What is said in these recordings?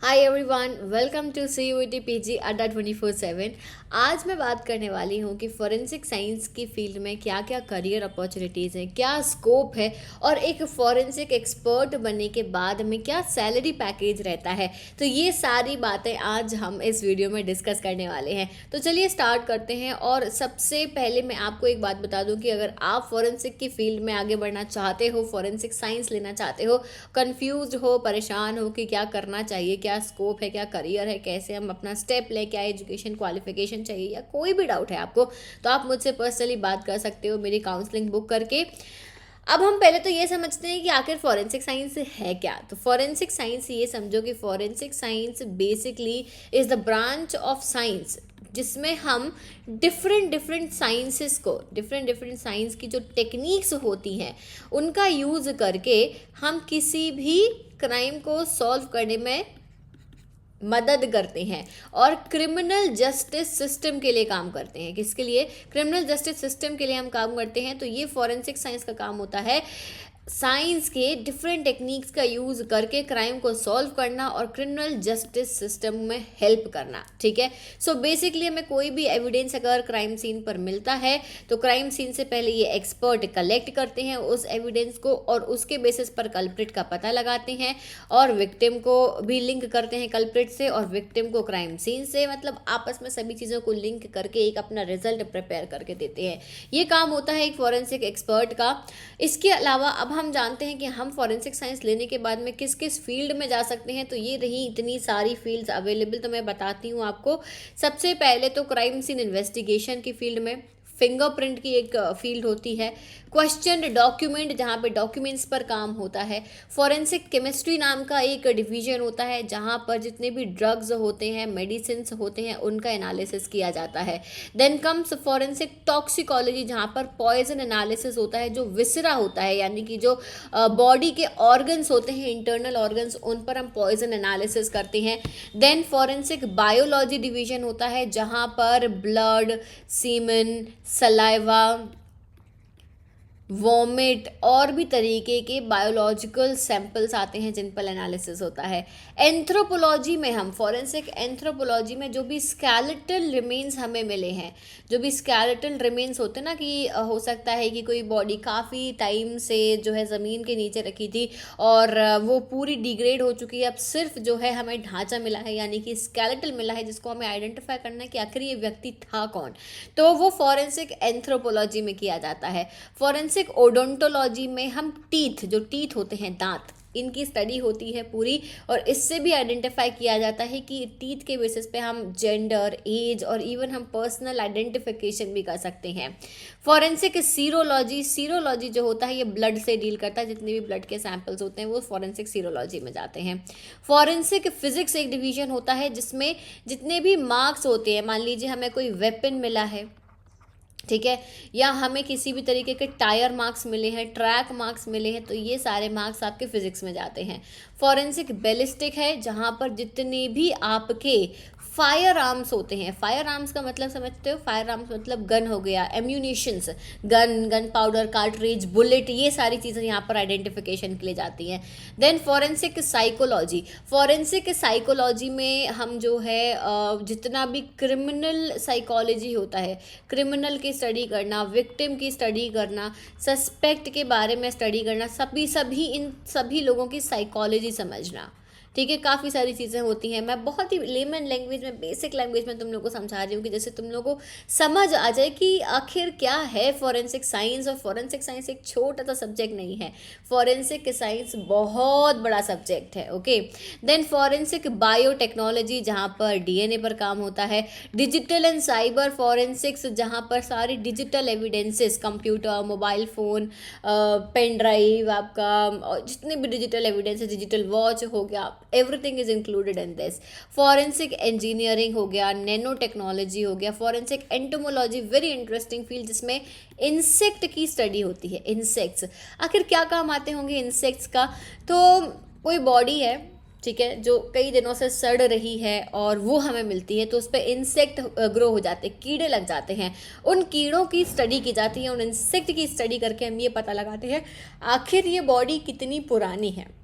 Hi everyone, welcome to CUET PG अड्डा 24/7। आज मैं बात करने वाली हूँ कि फॉरेंसिक साइंस की फील्ड में क्या क्या करियर अपॉर्चुनिटीज़ हैं, क्या स्कोप है और एक फॉरेंसिक एक्सपर्ट बनने के बाद में क्या सैलरी पैकेज रहता है। तो ये सारी बातें आज हम इस वीडियो में डिस्कस करने वाले हैं। तो चलिए स्टार्ट करते हैं। और सबसे पहले मैं आपको एक बात बता दूँ कि अगर आप फॉरेंसिक की फील्ड में आगे बढ़ना चाहते हो, फॉरेंसिक साइंस लेना चाहते हो, कन्फ्यूज हो, परेशान हो कि क्या करना चाहिए, क्या स्कोप है, क्या करियर है, कैसे हम अपना स्टेप लें, क्या एजुकेशन क्वालिफिकेशन चाहिए, या कोई भी डाउट है आपको, तो आप मुझसे पर्सनली बात कर सकते हो मेरी काउंसलिंग बुक करके। अब हम पहले तो ये समझते हैं कि आखिर फॉरेंसिक साइंस है क्या। तो फॉरेंसिक साइंस ये समझो कि forensic science basically is the branch of science जिसमें हम डिफरेंट डिफरेंट साइंस की जो टेक्निक्स होती हैं उनका यूज़ करके हम किसी भी क्राइम को सॉल्व करने में मदद करते हैं और क्रिमिनल जस्टिस सिस्टम के लिए काम करते हैं। किसके लिए? क्रिमिनल जस्टिस सिस्टम के लिए हम काम करते हैं। तो ये फॉरेंसिक साइंस का काम होता है, साइंस के डिफरेंट टेक्निक्स का यूज़ करके क्राइम को सॉल्व करना और क्रिमिनल जस्टिस सिस्टम में हेल्प करना। ठीक है। सो बेसिकली हमें कोई भी एविडेंस अगर क्राइम सीन पर मिलता है तो क्राइम सीन से पहले ये एक्सपर्ट कलेक्ट करते हैं उस एविडेंस को और उसके बेसिस पर कल्प्रिट का पता लगाते हैं और विक्टिम को भी लिंक करते हैं कल्प्रिट से और विक्टिम को क्राइम सीन से, मतलब आपस में सभी चीज़ों को लिंक करके एक अपना रिजल्ट प्रिपेयर करके देते हैं। ये काम होता है एक फॉरेंसिक एक्सपर्ट का। इसके अलावा अब हम जानते हैं कि हम फॉरेंसिक साइंस लेने के बाद में किस किस फील्ड में जा सकते हैं। तो ये रही इतनी सारी फील्ड्स अवेलेबल, तो मैं बताती हूँ आपको। सबसे पहले तो क्राइम सीन इन्वेस्टिगेशन की फील्ड में फिंगरप्रिंट की एक फील्ड होती है। क्वेश्चन डॉक्यूमेंट, जहाँ पे डॉक्यूमेंट्स पर काम होता है। फॉरेंसिक केमिस्ट्री नाम का एक डिवीजन होता है जहाँ पर जितने भी ड्रग्स होते हैं, मेडिसिन होते हैं, उनका एनालिसिस किया जाता है। देन कम्स फॉरेंसिक टॉक्सिकोलॉजी, जहाँ पर पॉइजन एनालिसिस होता है। जो विसरा होता है यानी कि जो बॉडी के ऑर्गन्स होते हैं, इंटरनल ऑर्गन्स, उन पर हम पॉइजन एनालिसिस करते हैं। देन फॉरेंसिक बायोलॉजी डिवीजन होता है जहाँ पर ब्लड, सीमेन, सलाइवा, वॉमिट और भी तरीके के बायोलॉजिकल सैंपल्स आते हैं जिन पर एनालिसिस होता है। एंथ्रोपोलॉजी में हम फॉरेंसिक एंथ्रोपोलॉजी में जो भी स्केलेटल रिमेन्स हमें मिले हैं, जो भी स्केलेटल रिमेन्स होते हैं ना, कि हो सकता है कि कोई बॉडी काफ़ी टाइम से जो है ज़मीन के नीचे रखी थी और वो पूरी डिग्रेड हो चुकी है, अब सिर्फ जो है हमें ढांचा मिला है यानी कि स्केलेटल मिला है जिसको हमें आइडेंटिफाई करना है कि आखिर ये व्यक्ति था कौन, तो वो फॉरेंसिक एंथ्रोपोलॉजी में किया जाता है। फॉरेंसिक ओडोंटोलॉजी में हम जो टीथ होते हैं, दांत, इनकी स्टडी होती है पूरी और इससे भी आइडेंटिफाई किया जाता है कि टीथ के बेसिस पे हम जेंडर, एज और इवन हम पर्सनल आइडेंटिफिकेशन भी कर सकते हैं। फॉरेंसिक सीरोलॉजी जो होता है ये ब्लड से डील करता है, जितने भी ब्लड के सैंपल्स होते हैं वो फॉरेंसिक सीरोलॉजी में जाते हैं। फॉरेंसिक फिजिक्स एक डिवीजन होता है जिसमें जितने भी मार्क्स होते हैं, मान लीजिए हमें कोई वेपन मिला है, ठीक है, या हमें किसी भी तरीके के टायर मार्क्स मिले हैं, ट्रैक मार्क्स मिले हैं, तो ये सारे मार्क्स आपके फिजिक्स में जाते हैं। फॉरेंसिक बैलिस्टिक है जहाँ पर जितने भी आपके फायर आर्म्स होते हैं, फायर आर्म्स का मतलब समझते हो? फायर आर्म्स मतलब गन हो गया, ammunitions, gun powder, cartridge, bullet, ये सारी चीज़ें यहाँ पर आइडेंटिफिकेशन के लिए जाती हैं। देन फॉरेंसिक साइकोलॉजी में हम जो है जितना भी क्रिमिनल साइकोलॉजी होता है, क्रिमिनल की स्टडी करना, विक्टिम की स्टडी करना, सस्पेक्ट के बारे में स्टडी करना, इन सभी लोगों की साइकोलॉजी समझना। ठीक है, काफ़ी सारी चीज़ें होती हैं। मैं बहुत ही लेमन लैंग्वेज में, बेसिक लैंग्वेज में तुम लोगों को समझा रही हूँ कि जैसे तुम लोगों को समझ आ जाए कि आखिर क्या है फॉरेंसिक साइंस। और फॉरेंसिक साइंस एक छोटा सा सब्जेक्ट नहीं है, फॉरेंसिक साइंस बहुत बड़ा सब्जेक्ट है। ओके, देन फॉरेंसिक बायोटेक्नोलॉजी जहाँ पर डीएनए पर काम होता है। डिजिटल एंड साइबर फॉरेंसिक्स जहाँ पर सारी digital evidences, computer, mobile phone, pen drive, आपका जितने भी डिजिटल एविडेंसेस, डिजिटल वॉच हो गया, everything is included in this. Forensic engineering हो गया, नैनो टेक्नोलॉजी हो गया, forensic entomology, very interesting field जिसमें इंसेक्ट की स्टडी होती है। इंसेक्ट्स, आखिर क्या काम आते होंगे इंसेक्ट्स का? तो कोई बॉडी है, ठीक है, जो कई दिनों से सड़ रही है और वो हमें मिलती है, तो उस पर इंसेक्ट ग्रो हो जाते हैं, कीड़े लग जाते हैं, उन कीड़ों की स्टडी की जाती है, उन इंसेक्ट की स्टडी करके हम ये पता लगाते हैं आखिर ये बॉडी कितनी पुरानी है,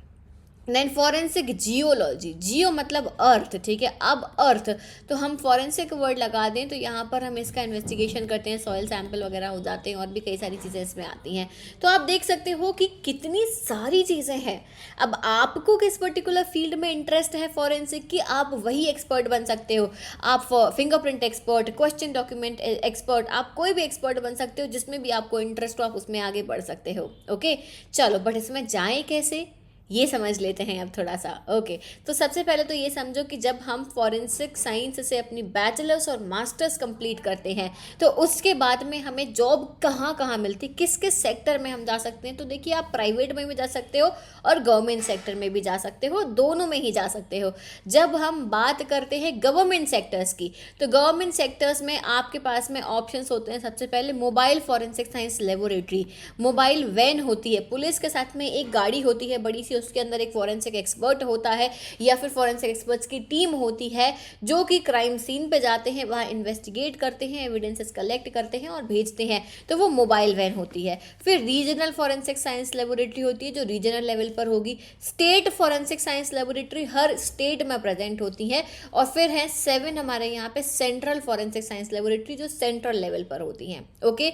देन फॉरेंसिक जियोलॉजी, जियो मतलब अर्थ, ठीक है। अब अर्थ, तो हम फॉरेंसिक वर्ड लगा दें तो यहाँ पर हम इसका इन्वेस्टिगेशन करते हैं, सॉइल सैंपल वगैरह हो जाते हैं और भी कई सारी चीज़ें इसमें आती हैं। तो आप देख सकते हो कि कितनी सारी चीज़ें हैं। अब आपको किस पर्टिकुलर फील्ड में इंटरेस्ट है फॉरेंसिक की, आप वही एक्सपर्ट बन सकते हो। आप fingerprint expert, question document expert, आप कोई भी एक्सपर्ट बन सकते हो जिसमें भी आपको इंटरेस्ट हो, आप उसमें आगे बढ़ सकते हो। ओके चलो, बट इसमें जाएँ कैसे ये समझ लेते हैं अब थोड़ा सा। ओके तो सबसे पहले तो ये समझो कि जब हम फॉरेंसिक साइंस से अपनी बैचलर्स और मास्टर्स कंप्लीट करते हैं तो उसके बाद में हमें जॉब कहाँ कहाँ मिलती, किस किस सेक्टर में हम जा सकते हैं। तो देखिए, आप प्राइवेट में भी जा सकते हो और गवर्नमेंट सेक्टर में भी जा सकते हो, दोनों में ही जा सकते हो। जब हम बात करते हैं गवर्नमेंट सेक्टर्स की, तो गवर्नमेंट सेक्टर्स में आपके पास में ऑप्शंस होते हैं। सबसे पहले mobile forensic science laboratory, mobile van होती है, पुलिस के साथ में एक गाड़ी होती है बड़ी सी, उसके अंदर एक फॉरेंसिक एक्सपर्ट होता है या फिर फॉरेंसिक एक्सपर्ट्स की टीम होती है जो कि क्राइम सीन पे जाते हैं, वहाँ इन्वेस्टिगेट करते हैं, एविडेंसेस कलेक्ट करते हैं और भेजते हैं, तो वो मोबाइल वैन होती है। फिर रीजनल फॉरेंसिक साइंस लेबोरेटरी होती है जो रीजनल लेवल पर होगी। स्टेट फॉरेंसिक साइंस लेबोरेटरी हर स्टेट में प्रेजेंट होती है। और फिर है 7 हमारे यहाँ पे सेंट्रल फॉरेंसिक साइंस लेबोरेटरी जो सेंट्रल लेवल पर होती हैं। ओके,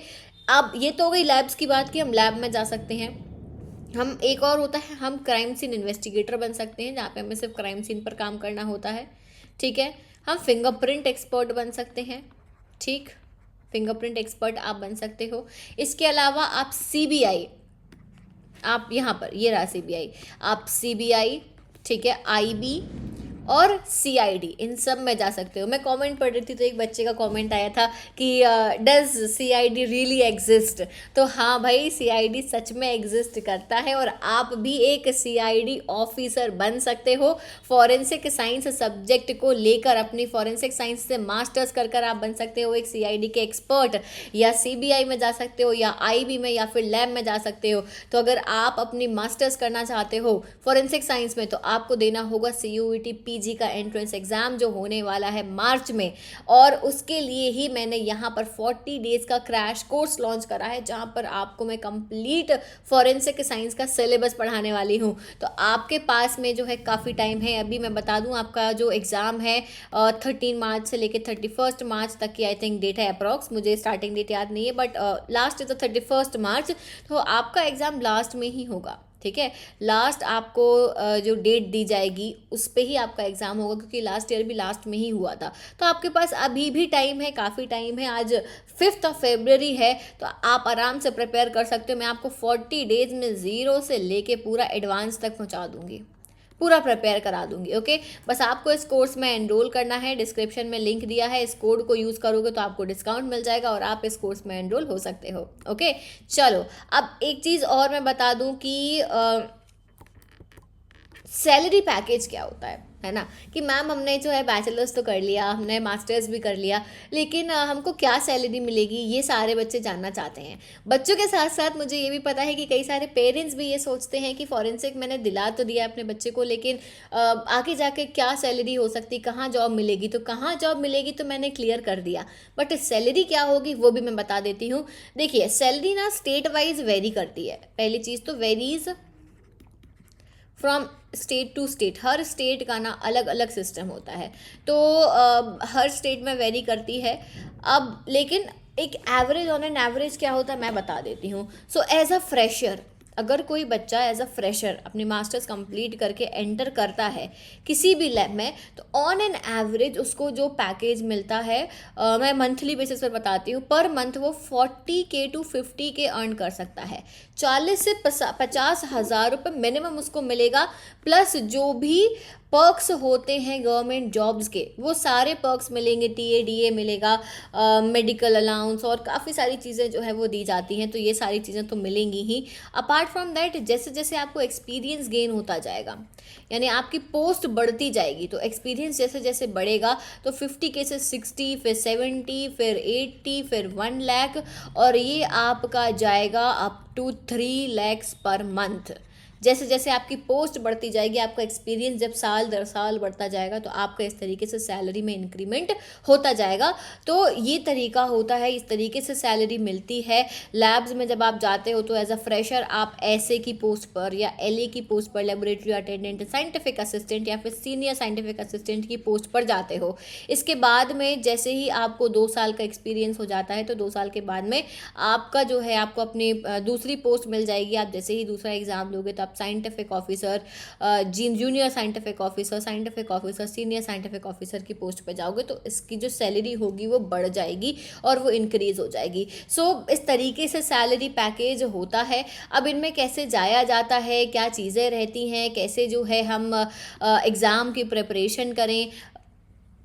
अब ये तो हो गई लैब्स की बात की, हम लैब में जा सकते हैं। हम एक और होता है, हम क्राइम सीन इन्वेस्टिगेटर बन सकते हैं जहाँ पे हमें सिर्फ क्राइम सीन पर काम करना होता है, ठीक है। हम फिंगरप्रिंट एक्सपर्ट बन सकते हैं, ठीक, फिंगरप्रिंट एक्सपर्ट आप बन सकते हो। इसके अलावा आप सीबीआई, आप यहाँ पर ये रहा सीबीआई, आप सीबीआई, ठीक है, आईबी और सीआईडी, इन सब में जा सकते हो। मैं कमेंट पढ़ रही थी तो एक बच्चे का कमेंट आया था कि डज सीआईडी रियली एग्जिस्ट। तो हाँ भाई, सीआईडी सच में एग्जिस्ट करता है और आप भी एक सीआईडी ऑफिसर बन सकते हो। फॉरेंसिक साइंस सब्जेक्ट को लेकर अपनी फॉरेंसिक साइंस से मास्टर्स कर आप बन सकते हो एक सीआईडी के एक्सपर्ट, या सीबीआई में जा सकते हो या आईबी में या फिर लैब में जा सकते हो। तो अगर आप अपनी मास्टर्स करना चाहते हो फॉरेंसिक साइंस में तो आपको देना होगा सीयूईटी पीजी का एंट्रेंस एग्जाम जो होने वाला है मार्च में। और उसके लिए ही मैंने यहाँ पर 40 डेज का क्रैश कोर्स लॉन्च करा है जहाँ पर आपको मैं कंप्लीट फॉरेंसिक साइंस का सिलेबस पढ़ाने वाली हूँ। तो आपके पास में जो है काफ़ी टाइम है। अभी मैं बता दूँ, आपका जो एग्ज़ाम है 13 मार्च से लेकर 31 मार्च तक की आई थिंक डेट है अप्रॉक्स, मुझे स्टार्टिंग डेट याद नहीं है बट लास्ट इज द 31 मार्च। तो आपका एग्ज़ाम लास्ट में ही होगा, ठीक है। लास्ट आपको जो डेट दी जाएगी उस पे ही आपका एग्ज़ाम होगा क्योंकि लास्ट ईयर भी लास्ट में ही हुआ था। तो आपके पास अभी भी टाइम है, काफ़ी टाइम है। आज 5 फरवरी है तो आप आराम से प्रिपेयर कर सकते हो। मैं आपको 40 डेज में ज़ीरो से लेके पूरा एडवांस तक पहुंचा दूंगी, पूरा प्रिपेयर करा दूंगी। ओके, बस आपको इस कोर्स में एनरोल करना है। डिस्क्रिप्शन में लिंक दिया है, इस कोड को यूज़ करोगे तो आपको डिस्काउंट मिल जाएगा और आप इस कोर्स में एनरोल हो सकते हो। ओके चलो, अब एक चीज़ और मैं बता दूं कि सैलरी पैकेज क्या होता है ना, कि मैम हमने जो है बैचलर्स तो कर लिया, हमने मास्टर्स भी कर लिया, लेकिन हमको क्या सैलरी मिलेगी, ये सारे बच्चे जानना चाहते हैं। बच्चों के साथ साथ मुझे ये भी पता है कि कई सारे पेरेंट्स भी ये सोचते हैं कि फॉरेंसिक मैंने दिला तो दिया अपने बच्चे को, लेकिन आगे जाके क्या सैलरी हो सकती, कहाँ जॉब मिलेगी। तो कहाँ जॉब मिलेगी तो मैंने क्लियर कर दिया, बट सैलरी क्या होगी वो भी मैं बता देती हूँ। देखिए, सैलरी ना स्टेट वाइज वेरी करती है। पहली चीज़ तो varies from state to state, हर स्टेट का ना अलग अलग सिस्टम होता है, तो हर स्टेट में वेरी करती है। अब लेकिन एक एवरेज, ऑन एन एवरेज क्या होता है मैं बता देती हूँ। सो एज अ फ्रेशर, अगर कोई बच्चा एज अ फ्रेशर अपनी मास्टर्स कंप्लीट करके एंटर करता है किसी भी लैब में, तो ऑन एन एवरेज उसको जो पैकेज मिलता है, मैं मंथली बेसिस पर बताती हूँ, पर मंथ वो 40K to 50K अर्न कर सकता है। 40 से 50 हज़ार रुपये मिनिमम उसको मिलेगा, प्लस जो भी पर्क्स होते हैं गवर्नमेंट जॉब्स के वो सारे पर्क्स मिलेंगे। टीए मिलेगा, मेडिकल अलाउंस और काफ़ी सारी चीज़ें जो है वो दी जाती हैं, तो ये सारी चीज़ें तो मिलेंगी ही। अपार्ट फ्रॉम दैट, जैसे जैसे आपको एक्सपीरियंस गेन होता जाएगा, यानी आपकी पोस्ट बढ़ती जाएगी, तो एक्सपीरियंस जैसे जैसे बढ़ेगा तो 50K से 60, फिर 70, फिर 80, फिर 1 लाख, और ये आपका जाएगा up to 3 lakhs per month. जैसे जैसे आपकी पोस्ट बढ़ती जाएगी, आपका एक्सपीरियंस जब साल दर साल बढ़ता जाएगा, तो आपका इस तरीके से सैलरी में इंक्रीमेंट होता जाएगा। तो ये तरीका होता है, इस तरीके से सैलरी मिलती है। लैब्स में जब आप जाते हो तो एज अ फ्रेशर आप ऐसे की पोस्ट पर या एलए की पोस्ट पर, लेबोरेटरी अटेंडेंट, साइंटिफिक असिस्टेंट या फिर सीनियर साइंटिफिक असिस्टेंट की पोस्ट पर जाते हो। इसके बाद में जैसे ही आपको 2 साल का एक्सपीरियंस हो जाता है, तो 2 साल के बाद में आपका जो है, आपको अपनी दूसरी पोस्ट मिल जाएगी। आप जैसे ही दूसरा एग्जाम लोगे तो आप scientific officer, junior scientific officer, senior scientific officer की पोस्ट पर जाओगे, तो इसकी जो सैलरी होगी वो बढ़ जाएगी और वो इंक्रीज हो जाएगी। सो इस तरीके से सैलरी पैकेज होता है। अब इनमें कैसे जाया जाता है, क्या चीज़ें रहती हैं, कैसे जो है हम एग्ज़ाम की प्रिपरेशन करें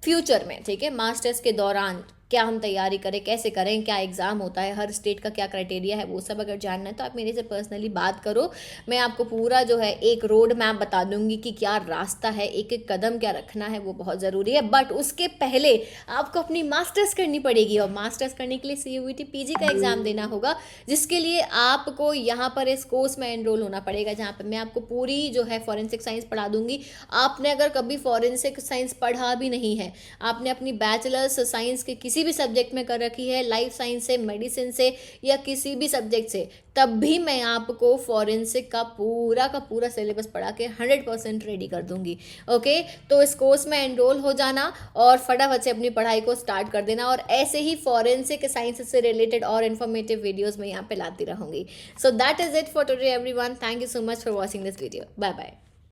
फ्यूचर में, ठीक है, मास्टर्स के दौरान क्या हम तैयारी करें, कैसे करें, क्या एग्ज़ाम होता है, हर स्टेट का क्या क्राइटेरिया है, वो सब अगर जानना है तो आप मेरे से पर्सनली बात करो। मैं आपको पूरा जो है एक रोड मैप बता दूंगी कि क्या रास्ता है, एक एक कदम क्या रखना है, वो बहुत ज़रूरी है। बट उसके पहले आपको अपनी मास्टर्स करनी पड़ेगी, और मास्टर्स करने के लिए CUET PG का एग्ज़ाम देना होगा, जिसके लिए आपको यहाँ पर इस कोर्स में एनरोल होना पड़ेगा, जहाँ पर मैं आपको पूरी जो है फॉरेंसिक साइंस पढ़ा दूंगी। आपने अगर कभी फॉरेंसिक साइंस पढ़ा भी नहीं है, आपने अपनी बैचलर्स साइंस के किसी भी सब्जेक्ट में कर रखी है, लाइफ साइंस से, मेडिसिन से या किसी भी सब्जेक्ट से, तब भी मैं आपको फॉरेंसिक का पूरा सिलेबस पढ़ा के 100% रेडी कर दूंगी। ओके, तो इस कोर्स में एनरोल हो जाना और फटाफट से अपनी पढ़ाई को स्टार्ट कर देना, और ऐसे ही फॉरेंसिक साइंस से रिलेटेड और इन्फॉर्मेटिव वीडियोस मैं यहाँ पे लाती रहूंगी। So that is it for today everyone. Thank you so much for watching this video. Bye bye.